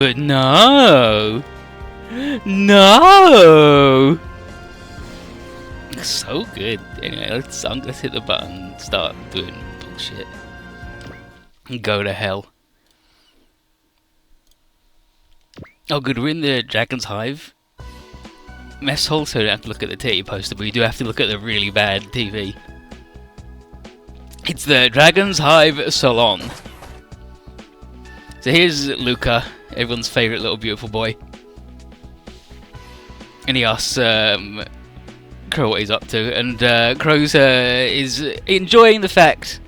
But no! No! So good. Anyway, let's hit the button and start doing bullshit. Go to hell. Oh good, we're in the Dragon's Hive mess hall, so we don't have to look at the titty poster, but we do have to look at the really bad TV. It's the Dragon's Hive Salon. So here's Luca, everyone's favourite little beautiful boy. And he asks Crow what he's up to, and Crow's is enjoying the fact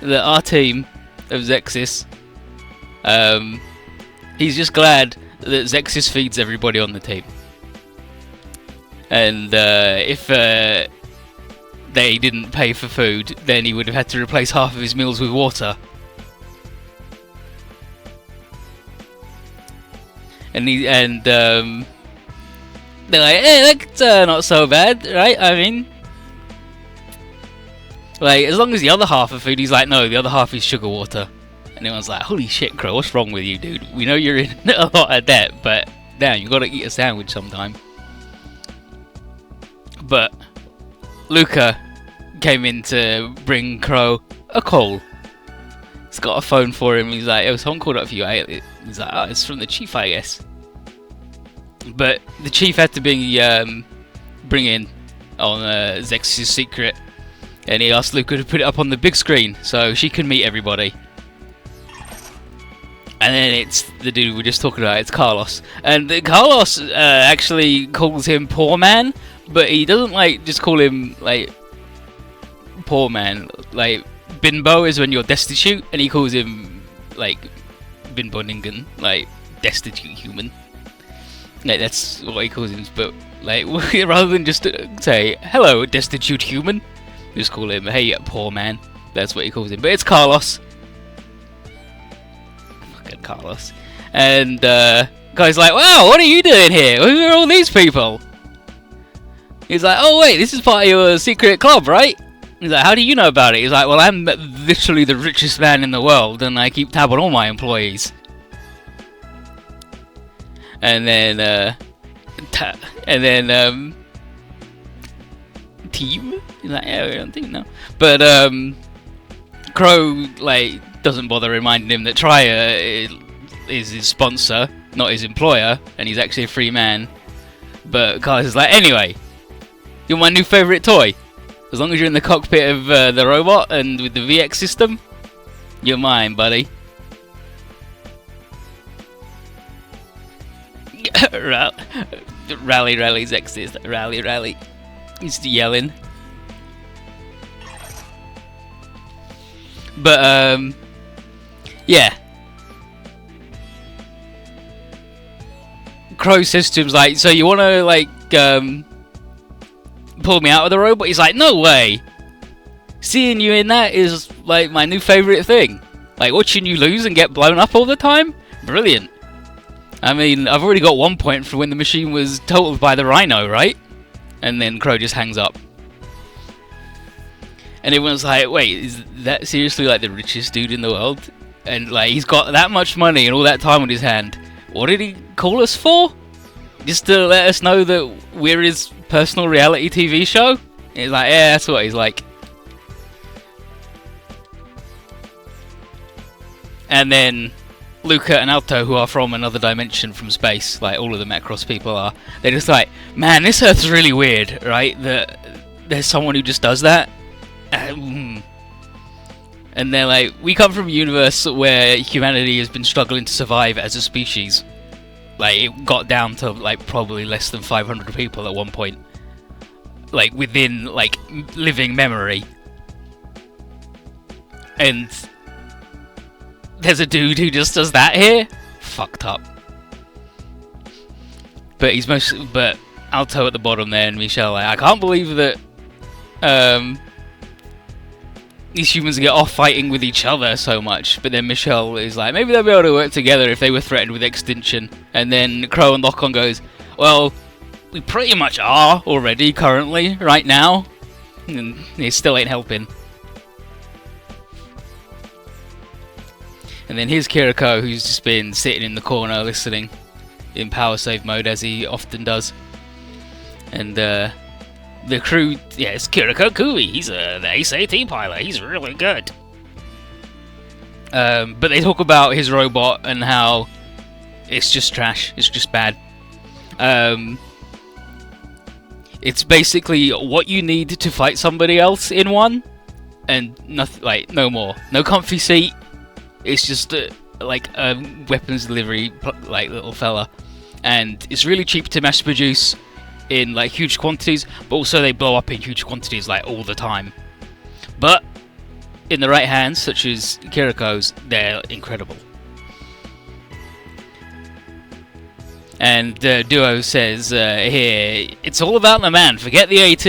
that our team of Zexis, he's just glad that Zexis feeds everybody on the team. And if they didn't pay for food, then he would have had to replace half of his meals with water. And they're like, hey, that's not so bad, right? I mean, like, as long as the other half of food, he's like, no, the other half is sugar water. And everyone's like, holy shit, Crow, what's wrong with you, dude? We know you're in a lot of debt, but damn, you gotta eat a sandwich sometime. But Luca came in to bring Crow a call. He's got a phone for him. He's like, oh, someone called up for you. He's like, oh, it's from the chief, I guess. But the chief had to bring in on Zex's secret, and he asked Luca to put it up on the big screen so she can meet everybody. And then it's the dude we were just talking about, it's Carlos. And Carlos actually calls him poor man, but he doesn't like just call him like poor man. Like bimbo is when you're destitute, and he calls him like bimbo ningen, like destitute human. Like that's what he calls him, but like rather than just say hello destitute human, just call him hey poor man. That's what he calls him. But it's Carlos. Fucking Carlos. And guy's like, wow, what are you doing here? Who are all these people? He's like, oh wait, this is part of your secret club, right? He's like, how do you know about it? He's like, well, I'm literally the richest man in the world, and I keep tab on all my employees. And then, team? He's like, yeah, I don't think no. But, Crow, like, doesn't bother reminding him that Trier is his sponsor, not his employer, and he's actually a free man. But Carlos is like, anyway, you're my new favourite toy. As long as you're in the cockpit of the robot and with the VX system, you're mine, buddy. Rally, Zexis, rally. He's yelling. But, yeah. Crow says to him, like, so you want to, like, pull me out of the robot? He's like, no way. Seeing you in that is, like, my new favourite thing. Like, watching you lose and get blown up all the time? Brilliant. I mean, I've already got 1 point for when the machine was totaled by the Rhino, right? And then Crow just hangs up. And everyone's like, wait, is that seriously, like, the richest dude in the world? And, like, he's got that much money and all that time on his hand. What did he call us for? Just to let us know that we're his personal reality TV show? And he's like, yeah, that's what he's like. And then Luca and Alto, who are from another dimension from space, like all of the Macross people are, they're just like, man, this Earth's really weird, right? That there's someone who just does that. And they're like, we come from a universe where humanity has been struggling to survive as a species. Like, it got down to, like, probably less than 500 people at one point. Like, within, like, living memory. And there's a dude who just does that here? Fucked up. But but Alto at the bottom there and Michelle, like, I can't believe that, these humans get off fighting with each other so much. But then Michelle is like, maybe they'll be able to work together if they were threatened with extinction. And then Crow and Lock-On goes, well, we pretty much are already currently, right now. And he still ain't helping. And then here's Kiriko, who's just been sitting in the corner listening in power save mode, as he often does. And the crew, yeah, it's Kiriko Kui. He's the ACT pilot. He's really good. But they talk about his robot and how it's just trash. It's just bad. It's basically what you need to fight somebody else in one, and nothing, like, no more. No comfy seat. It's just like a weapons delivery like little fella, and it's really cheap to mass produce in like huge quantities, but also they blow up in huge quantities like all the time. But in the right hands, such as Kiriko's, they're incredible. And Duo says here, it's all about the man, forget the AT.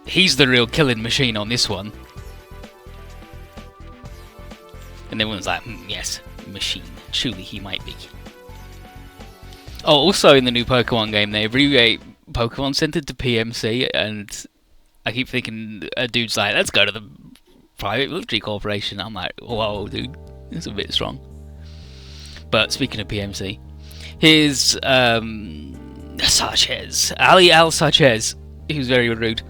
He's the real killing machine on this one. And everyone's like, yes, machine. Truly he might be. Oh, also in the new Pokemon game, they abbreviate Pokemon Center to PMC, and I keep thinking a dude's like, let's go to the Private Military Corporation. I'm like, whoa, dude, it's a bit strong. But speaking of PMC, here's Sanchez, Ali Al Sanchez, who's very rude.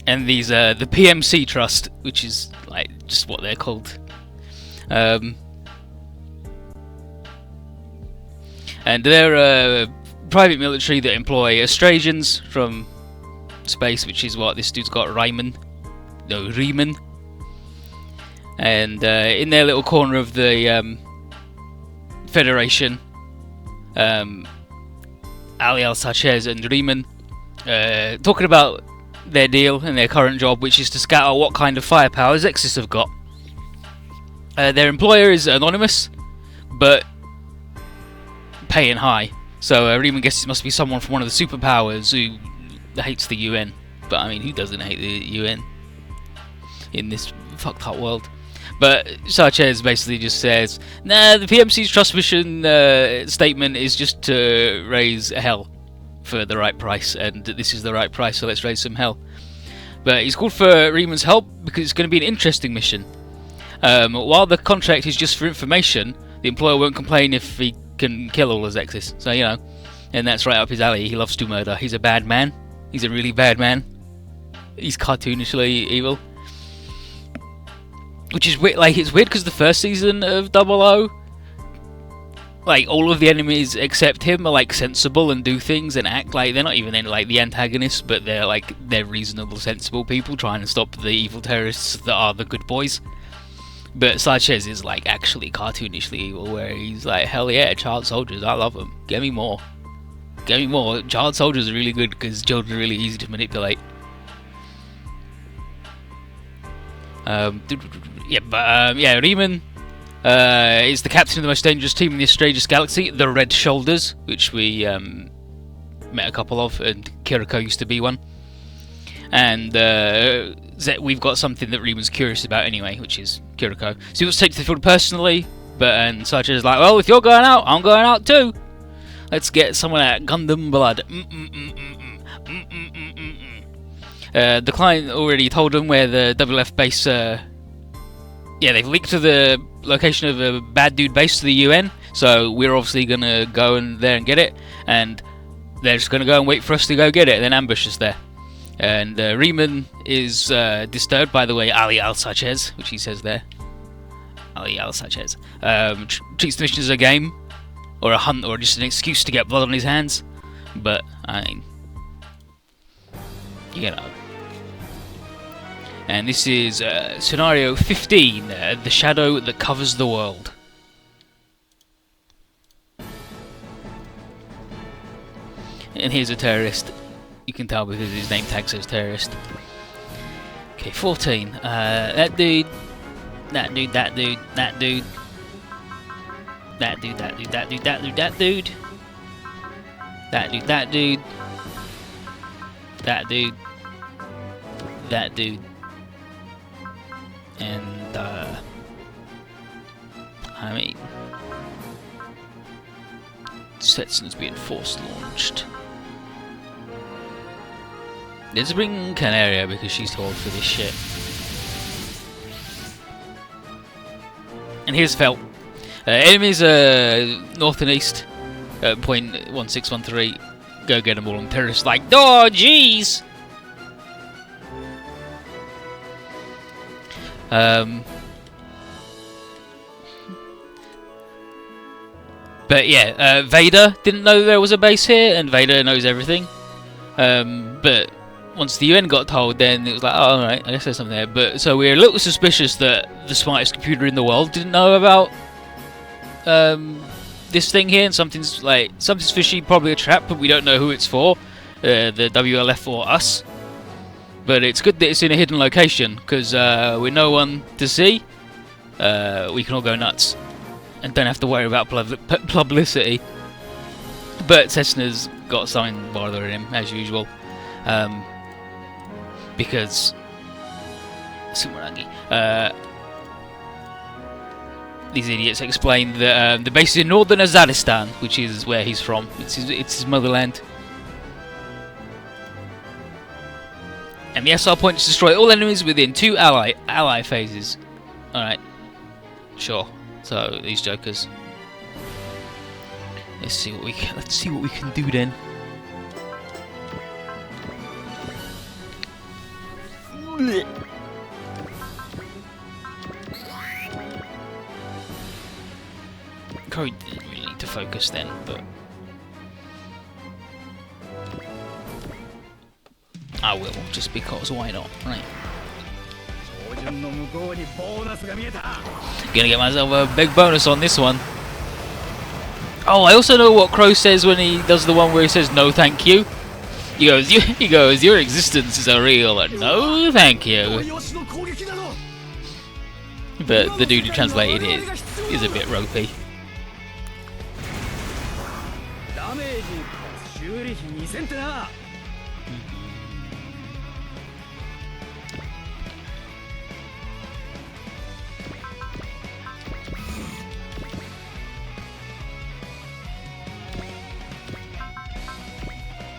And these the PMC Trust, which is like just what they're called. And they're a private military that employ Astrasians from space, which is what this dude's got, Riemann. And in their little corner of the Federation, Ali Al Sanchez and Riemann talking about their deal and their current job, which is to scout out what kind of firepower Zexus have got. Their employer is anonymous, but paying high. So Riemann guesses it must be someone from one of the superpowers who hates the UN. But I mean, who doesn't hate the UN in this fucked up world? But Sanchez basically just says, nah, the PMC's trust mission statement is just to raise hell for the right price, and this is the right price, so let's raise some hell. But he's called for Riemann's help because it's going to be an interesting mission. While the contract is just for information, the employer won't complain if he can kill all his exes. So, you know, and that's right up his alley. He loves to murder. He's a bad man. He's a really bad man. He's cartoonishly evil. Which is weird. Like, it's weird because the first season of 00, like, all of the enemies except him are like sensible and do things and act like they're not even like the antagonists, but they're reasonable, sensible people trying to stop the evil terrorists that are the good boys. But Sanchez is like actually cartoonishly evil, where he's like, hell yeah, child soldiers, I love them. Get me more. Get me more. Child soldiers are really good because children are really easy to manipulate. Riemann is the captain of the most dangerous team in the strangest galaxy, the Red Shoulders, which we met a couple of, and Kiriko used to be one. And we've got something that Riemann's curious about anyway, which is Kiriko. So he wants to take to the field personally, but Sanchez is like, well, if you're going out, I'm going out too. Let's get some of that Gundam blood. The client already told them where the WF base. They've leaked to the location of a bad dude base to the UN. So we're obviously gonna go in there and get it, and they're just gonna go and wait for us to go get it, and then ambush us there. And Riemann is disturbed by the way Ali Al Sanchez, which he says there, Ali Al Sanchez, treats the mission as a game, or a hunt, or just an excuse to get blood on his hands. But I mean, you know. And this is scenario 15, the shadow that covers the world. And here's a terrorist. You can tell because his name tag says terrorist. Okay, 14. That dude. That dude. That dude. That dude. That dude. That dude. That dude. That dude. That dude. That dude. That dude. That dude. That dude. And I mean, Stetson's being force launched. Let's bring Canaria because she's too old for this shit. And here's Felt. Enemies north and east. Point 1613. Go get them all. And terrorists like, oh jeez. But yeah, Vader didn't know there was a base here, and Vader knows everything. But once the UN got told, then it was like, oh, alright, I guess there's something there. But so we're a little suspicious that the smartest computer in the world didn't know about this thing here, and something's fishy, probably a trap, but we don't know who it's for. The WLF or us. But it's good that it's in a hidden location, because with no one to see, we can all go nuts. And don't have to worry about publicity. But Cessna's got something bothering him, as usual. Because these idiots explained that the base is in northern Azaristan, which is where he's from. It's his motherland. And the SR point is destroy all enemies within 2 ally phases. Alright. Sure. So these jokers. Let's see what we can do then. Probably didn't really need to focus then, but I will, just because why not, right? Gonna get myself a big bonus on this one. Oh, I also know what Crow says when he does the one where he says no thank you. He goes, your existence is a real no thank you. But the dude who translated it is a bit ropey.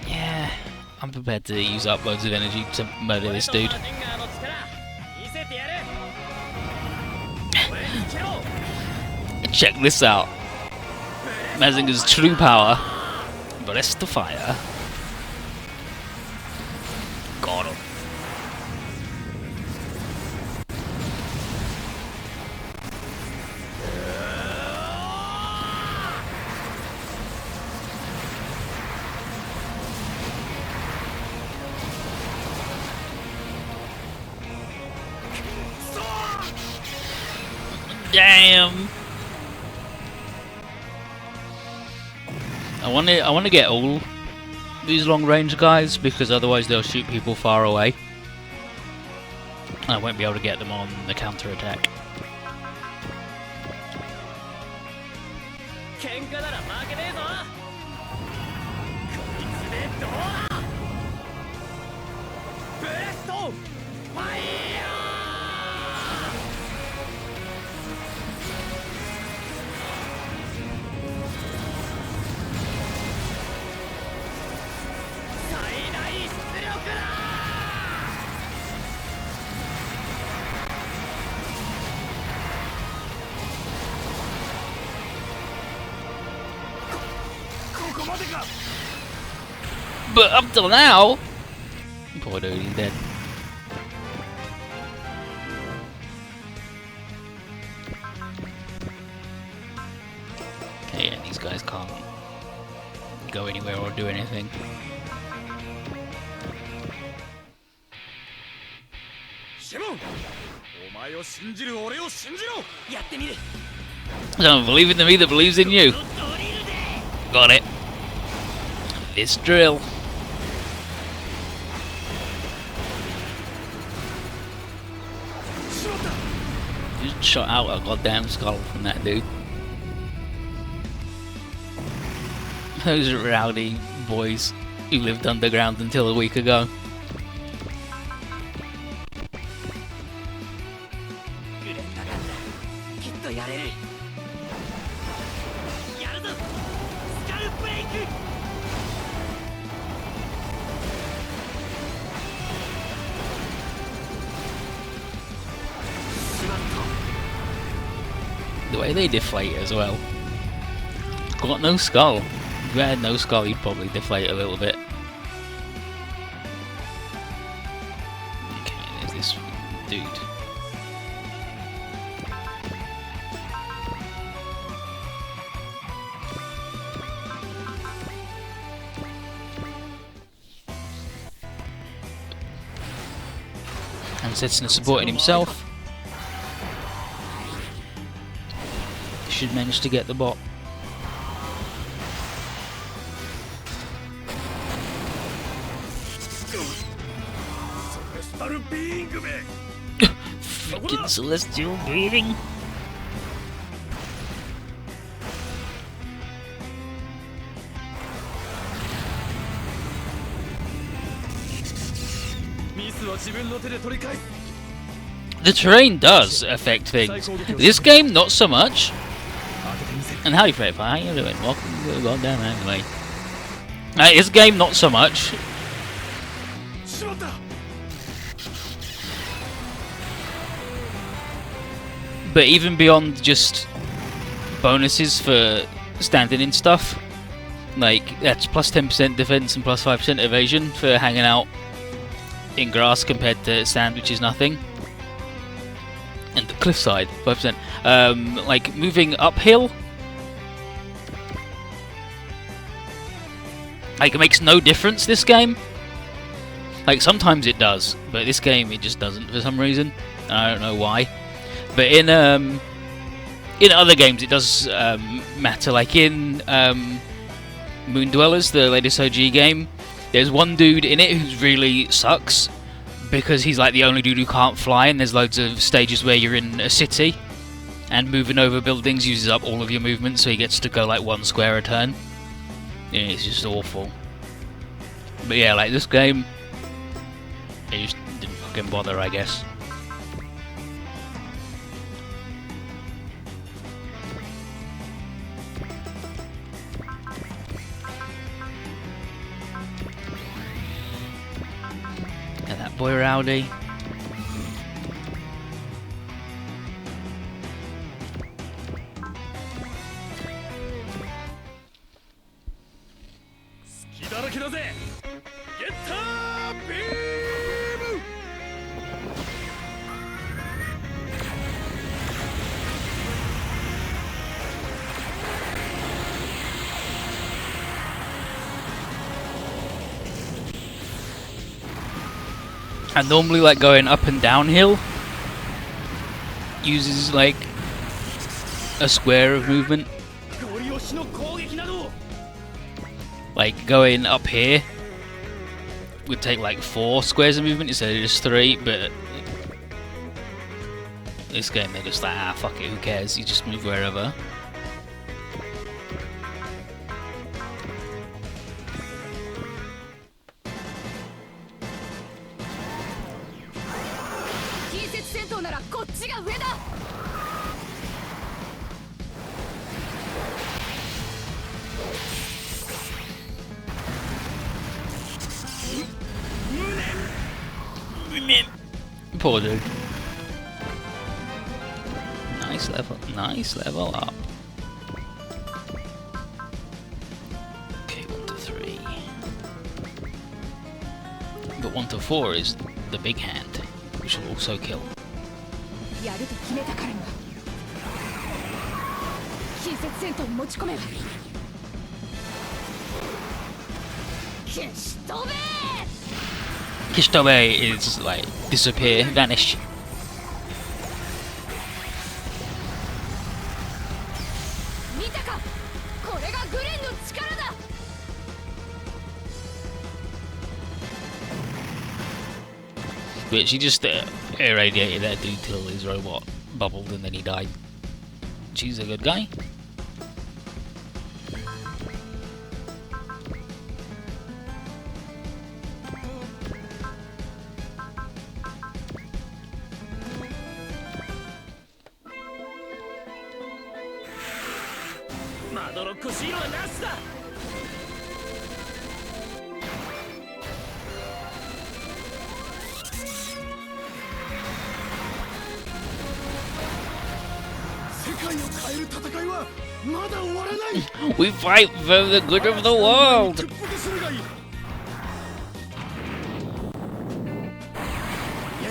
Yeah, I'm prepared to use up loads of energy to murder this dude. Check this out. Mazinger's true power. Breast of fire. Got him. Damn. I want to get all these long range guys, because otherwise they'll shoot people far away. I won't be able to get them on the counter attack. But up till now, poor dude, he's dead. Okay, yeah, these guys can't go anywhere or do anything. Don't believe in the me that believes in you. Got it. This drill. Just shot out a goddamn skull from that dude. Those rowdy boys who lived underground until a week ago. way they deflate as well. Got no skull. If you had no skull, you'd probably deflate a little bit. Okay, there's this dude. And Setsuna supporting himself. Should manage to get the bot. Freaking celestial being. The terrain does affect things. This game, not so much. And howdy, Fred. How you doing? Welcome to the goddamn anime. This game, not so much. But even beyond just bonuses for standing in stuff, like that's plus 10% defense and plus 5% evasion for hanging out in grass compared to sand, which is nothing. And the cliffside, 5%. Like moving uphill, like it makes no difference. This game, like sometimes it does, but this game it just doesn't for some reason. I don't know why. But in other games it does matter. Like in Moon Dwellers, the latest OG game, there's one dude in it who really sucks because he's like the only dude who can't fly, and there's loads of stages where you're in a city and moving over buildings uses up all of your movement, so he gets to go like 1 square a turn. Yeah, it's just awful. But yeah, like this game, it just didn't fucking bother, I guess. Get that boy rowdy. And normally, like going up and downhill uses like a square of movement. Like going up here would take like 4 squares of movement instead of just 3, but this game they're just like, ah, fuck it, who cares? You just move wherever. Poor dude. Nice level up. Okay, 1 to 3. But 1 to 4 is the big hand, which will also kill. Kishitobe is like disappear, vanish. But she just irradiated that dude till his robot bubbled and then he died. She's a good guy. We fight for the good of the world!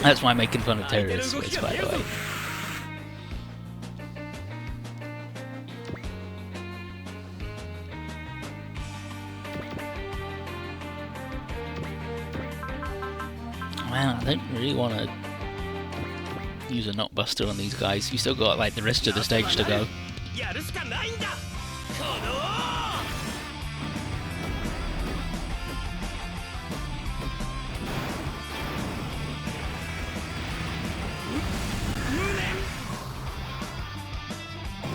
That's why I'm making fun of terrorists, by the way. Man, I don't really want to use a knockbuster on these guys. You still got like the rest of the stage to go.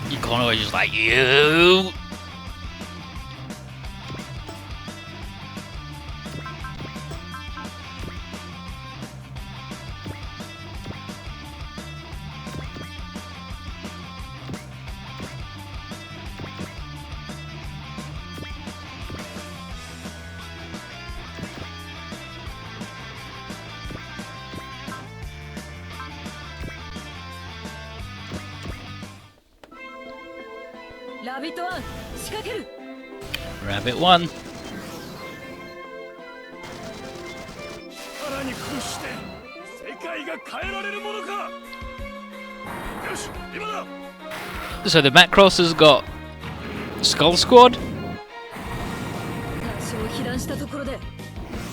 You can't always just like you. Rabbit 1. So the Macross has got Skull Squad,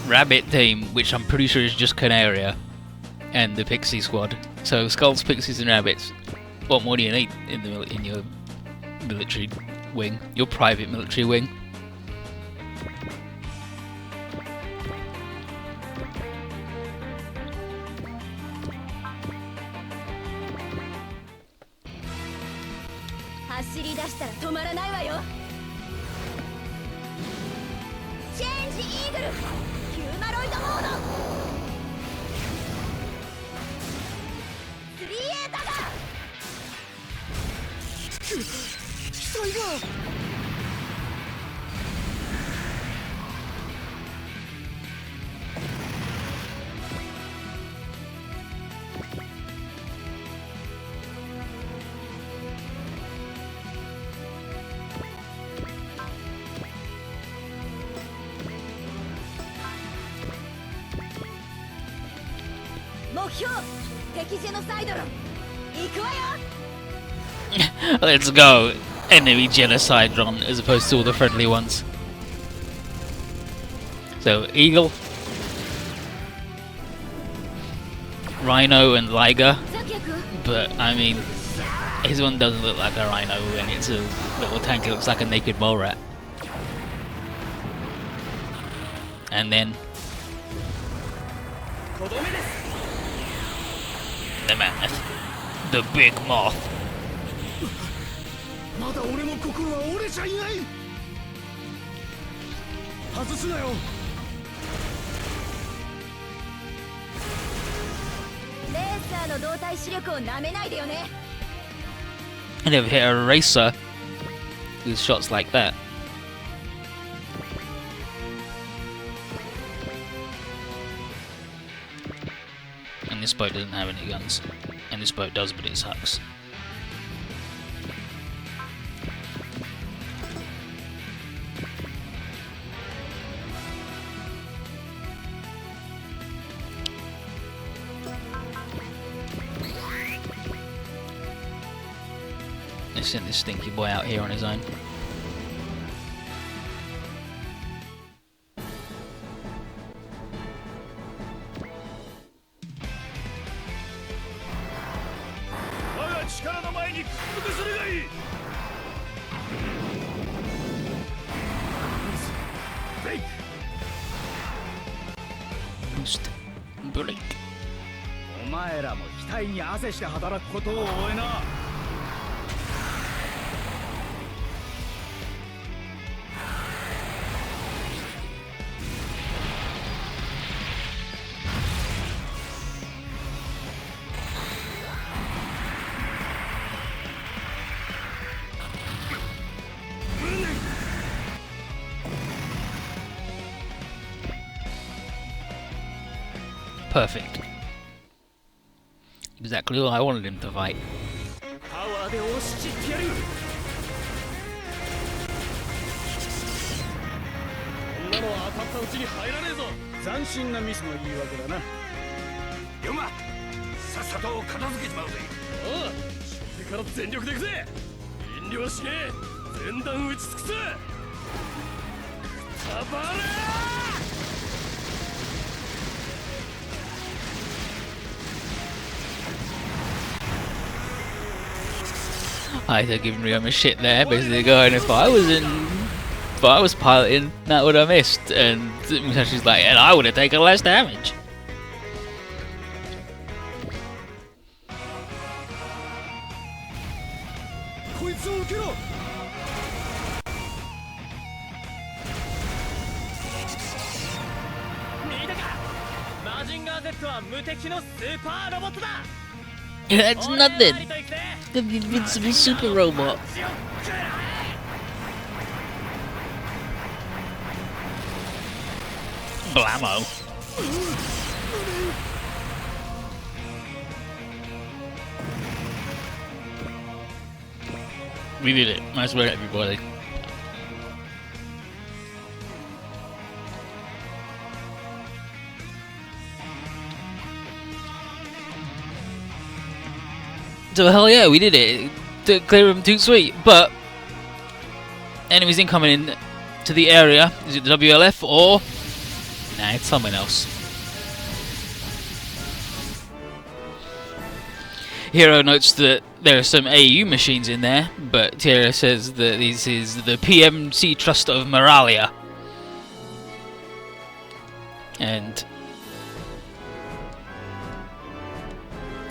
Rabbit Team, which I'm pretty sure is just Canaria, and the Pixie Squad. So Skulls, Pixies, and Rabbits. What more do you need in your military wing, your private military wing? Let's go, enemy Genocidron, as opposed to all the friendly ones. So, Eagle, Rhino, and Liger. But, I mean, his one doesn't look like a Rhino, and it's a little tank, it looks like a naked mole rat. And then the mammoth, the big moth. I never hit a racer with shots like that. And this boat doesn't have any guns. And this boat does, but it sucks. Let's send this stinky boy out here on his own. Boost. Break. Perfect. Exactly what I wanted him to fight. I had given Ryoma shit there, basically going, if I was piloting, that would have missed, and Musashi's like, and I would have taken less damage. That's nothing. The invincible super robot. Blammo. We did it. Nice work, everybody. So hell yeah, we did it. To clear him too sweet. But enemies incoming in to the area. Is it the WLF or nah? It's someone else. Hero notes that there are some AU machines in there, but Tierra says that this is the PMC Trust of Moralia. And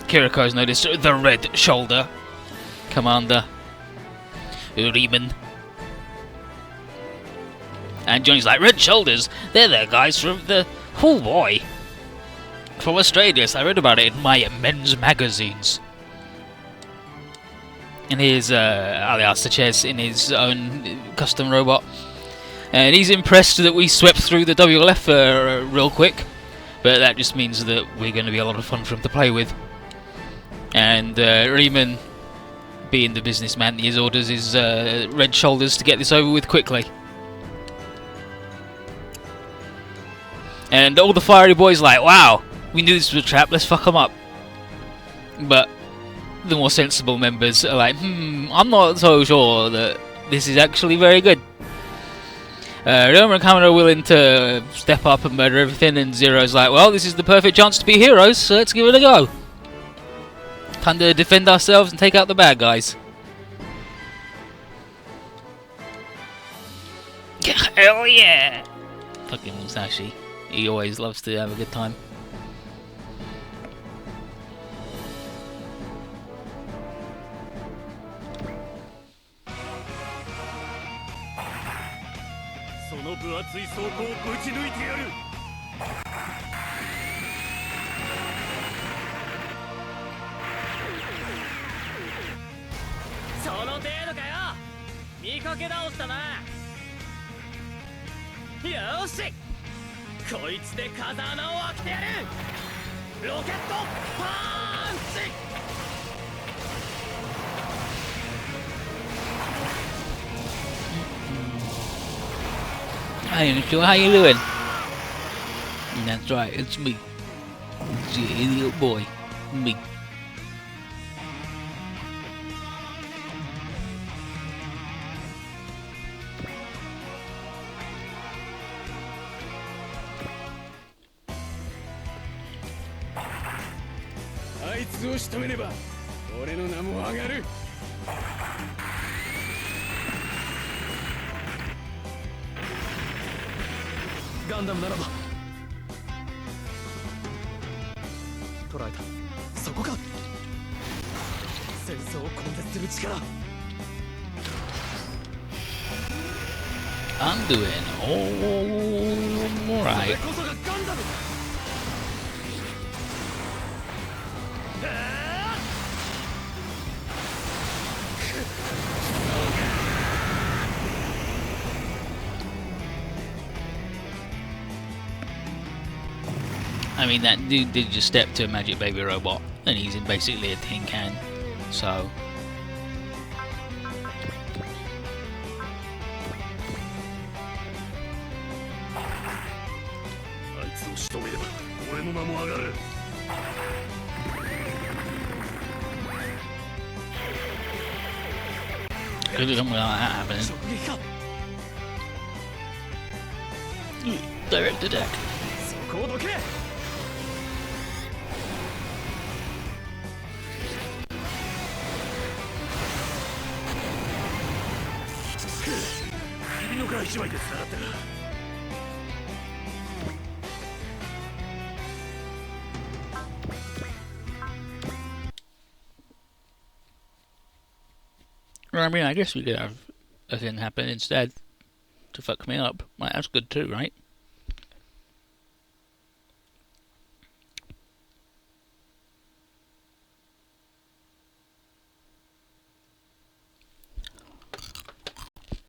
Kiriko has noticed the Red Shoulder Commander Riemann. And Johnny's like, Red Shoulders? They're the guys from the... Oh boy! From Australia, so I read about it in my men's magazines. And here's alias Sanchez in his own custom robot. And he's impressed that we swept through the WLF real quick. But that just means that we're going to be a lot of fun for him to play with. And Riemann, being the businessman, he orders his Red Shoulders to get this over with quickly. And all the fiery boys like, wow, we knew this was a trap, let's fuck them up. But the more sensible members are like, I'm not so sure that this is actually very good. Ryoma and Kamina are willing to step up and murder everything, and Zero's like, well, this is the perfect chance to be heroes, so let's give it a go. Time to defend ourselves and take out the bad guys. Hell yeah! Fucking Musashi. He always loves to have a good time. Hey, how you doing? That's right, it's me. It's your idiot boy. Me. I'm doing alright. I mean, that dude did just step to a magic baby robot, and he's in basically a tin can, so Could do something like that happening. Direct attack. Well, I mean, I guess we could have a thing happen instead to fuck me up. Like, that's good too, right?